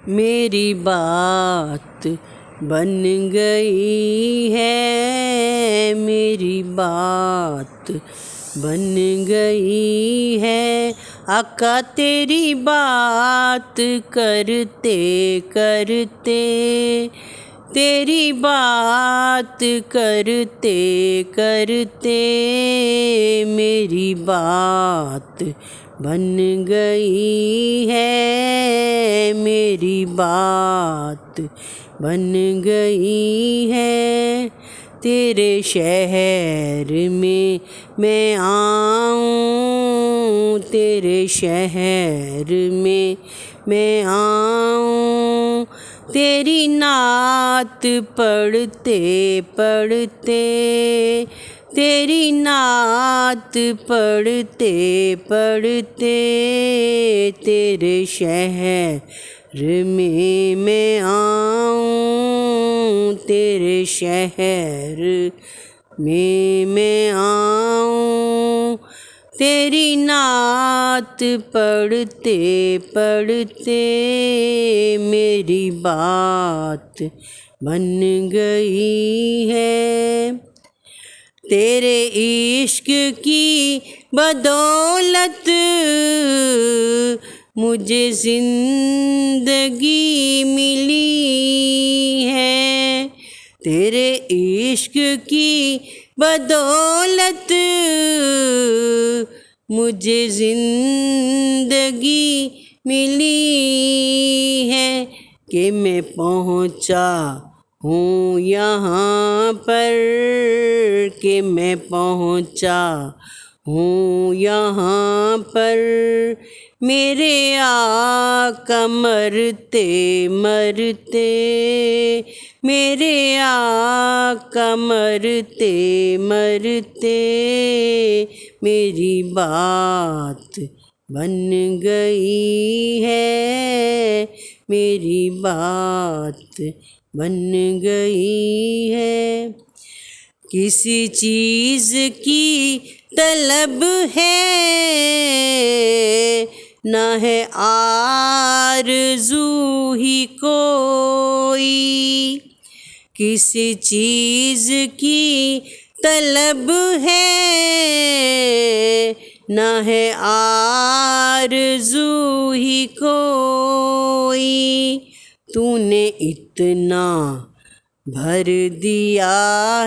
मेरी बात बन गई है, मेरी बात बन गई है। आका तेरी बात करते करते, तेरी बात करते करते मेरी बात बन गई है, मेरी बात बन गई है। तेरे शहर में मैं आऊँ, तेरे शहर में मैं आऊँ, तेरी नात पढ़ते पढ़ते, तेरी नात पढ़ते पढ़ते तेरे शहर में मैं आऊँ, तेरे शहर में मैं आऊँ, तेरी नात पढ़ते पढ़ते मेरी बात बन गई है। तेरे इश्क की बदौलत मुझे ज़िंदगी मिली है, तेरे इश्क की बदौलत मुझे ज़िंदगी मिली है। कि मैं पहुँचा हूँ यहाँ पर, कि मैं पहुँचा हूँ यहाँ पर, मेरे आका मरते मरते, मेरे आका मरते मरते मेरी बात बन गई है, मेरी बात बन गई है। किसी चीज़ की तलब है ना है आरज़ू ही कोई, किसी चीज़ की तलब है ना है आरज़ू ही कोई। तूने इतना भर दिया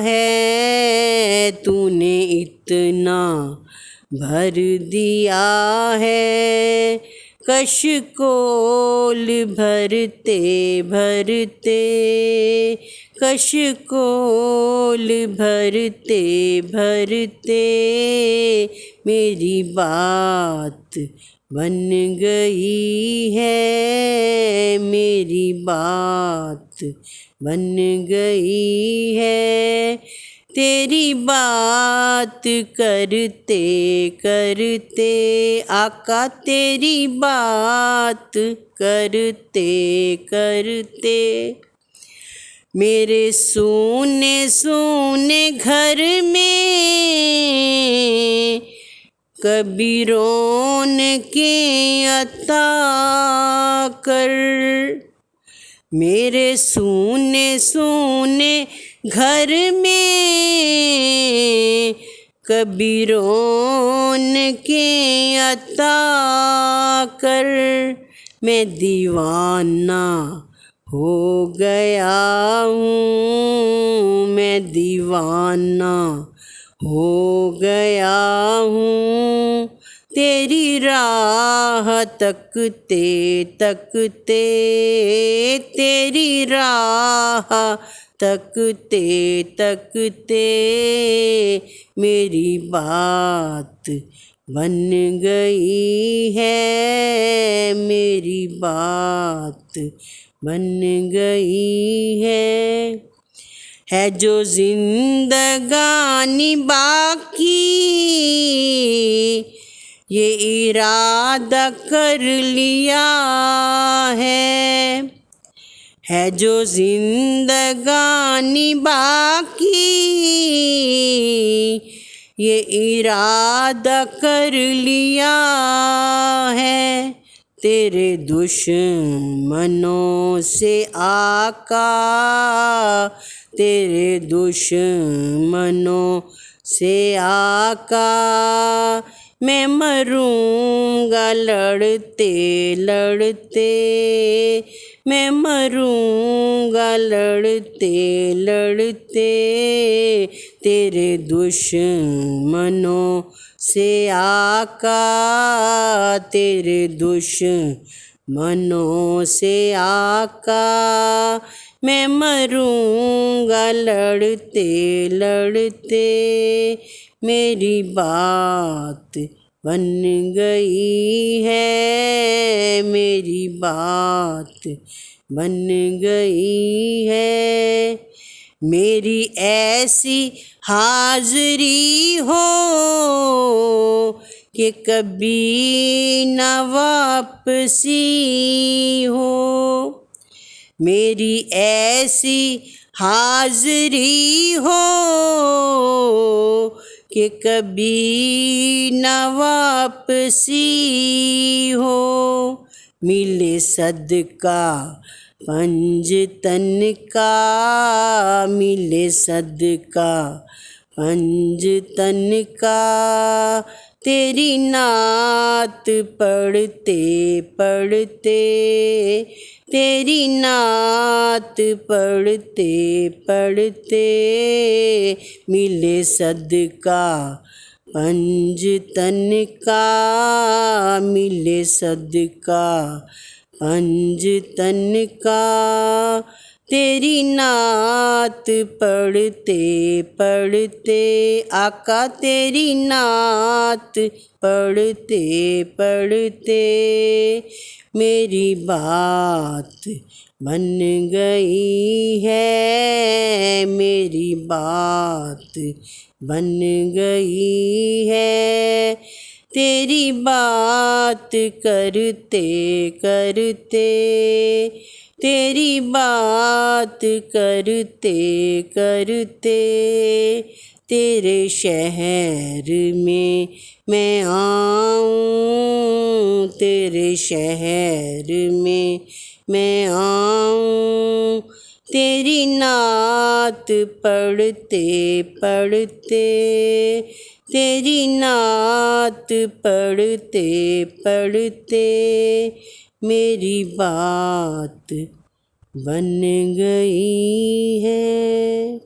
है, तूने इतना भर दिया है, कशकोल भरते भरते, कशकोल भरते भरते मेरी बात बन गई है, मेरी बात बन गई है। तेरी बात करते करते आका, तेरी बात करते करते मेरे सूने सूने घर में कभी रौनकें अता कर, मेरे सूने सूने घर में कभी रौनकें अता कर। मैं दीवाना हो गया हूँ, मैं दीवाना हो गया हूँ, तेरी राह तकते तकते, तेरी राह तकते तकते मेरी बात बन गई है, मेरी बात बन गई है जो जिंदगानी बाकी, ये इरादा कर लिया है जो जिंदगानी बाकी, ये इरादा कर लिया है। तेरे दुश्मनों से आका, तेरे दुश्मनों से आका, मैं मरूंगा लड़ते लड़ते, मैं मरूंगा लड़ते लड़ते, तेरे दुश्मनों से आका, तेरे दुश्मनों से आका, मैं मरूंगा लड़ते लड़ते, मेरी बात बन गई है, मेरी बात बन गई है, मेरी ऐसी हाज़री हो कि कभी न वापसी हो, मेरी ऐसी हाज़री हो कि कभी न वापसी हो, मिले सदका पंजतन का, मिले सदका पंजतन का, तेरी नात पढ़ते पढ़ते, तेरी नात पढ़ते पढ़ते, मिले सदका पंजतन का, मिले सदका पंजतन का, तेरी नात पढ़ते पढ़ते, आका तेरी नात पढ़ते पढ़ते, मेरी बात बन गई है, मेरी बात बन गई है, तेरी बात करते करते, तेरी बात करते करते, तेरे शहर में मैं आऊँ, तेरे शहर में मैं आऊँ, तेरी नात पढ़ते पढ़ते, तेरी नात पढ़ते पढ़ते, मेरी बात बन गई है।